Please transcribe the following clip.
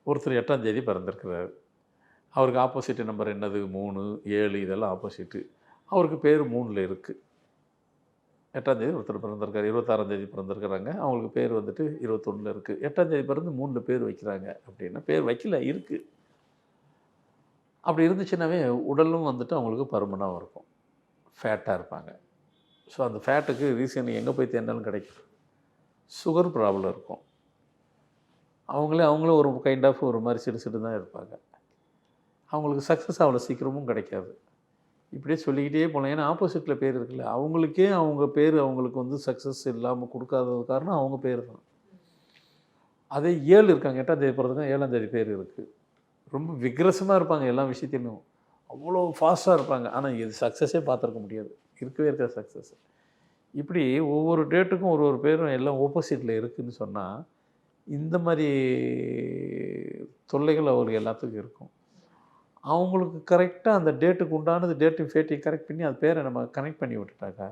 ஒருத்தர் 8ஆம் தேதி பிறந்திருக்கிறாரு. அவருக்கு ஆப்போசிட் நம்பர் என்னது 3, 7 இதெல்லாம் ஆப்போசிட்டு. அவருக்கு பேர் 3ல இருக்குது. 8ஆம் தேதி ஒருத்தர் பிறந்திருக்காரு. 26ஆம் தேதி பிறந்திருக்கிறாங்க. அவங்களுக்கு பேர் வந்துட்டு 21ல இருக்குது. 8ஆம் தேதி பிறந்து 3ல பேர் வைக்கிறாங்க அப்படின்னா, பேர் வைக்கல இருக்குது. அப்படி இருந்துச்சுன்னாவே உடலும் வந்துட்டு அவங்களுக்கு பருமனாக இருக்கும். ஃபேட்டாக இருப்பாங்க. ஸோ அந்த ஃபேட்டுக்கு ரீசன் எங்கே போய் தேடினாலும் கிடைக்கும். சுகர் ப்ராப்ளம் இருக்கும். அவங்களும் ஒரு கைண்ட் ஆஃப் ஒரு மாதிரி சிடு தான் இருப்பாங்க. அவங்களுக்கு சக்ஸஸ் அவ்வளோ சீக்கிரமும் கிடைக்காது. இப்படியே சொல்லிக்கிட்டே போகலாம். ஏன்னா ஆப்போசிட்டில் பேர் இருக்குல்ல, அவங்களுக்கே அவங்க பேர் அவங்களுக்கு வந்து சக்ஸஸ் இல்லாமல் கொடுக்காதது காரணம் அவங்க பேர் தான். அதே 7 இருக்காங்க. 8ஆம் தேதி பிறந்தவங்க 7ஆம் தேதி பேர் இருக்குது. ரொம்ப விக்ரஸமாக இருப்பாங்க எல்லா விஷயத்திலும். அவ்வளோ ஃபாஸ்ட்டாக இருப்பாங்க. ஆனால் இது சக்ஸஸே பார்த்துருக்க முடியாது. இருக்கவே இருக்காது சக்ஸஸ். இப்படி ஒவ்வொரு டேட்டுக்கும் ஒரு பேரும் எல்லாம் ஆப்போசிட்டில் இருக்குதுன்னு சொன்னால், இந்த மாதிரி தொல்லைகள் அவங்களுக்கு எல்லாத்துக்கும் இருக்கும். அவங்களுக்கு கரெக்டாக அந்த டேட்டுக்கு உண்டானது டேட்டையும் ஃபேட்டையும் கரெக்ட் பண்ணி அது பேரை நம்ம கனெக்ட் பண்ணி விட்டுட்டாக்கா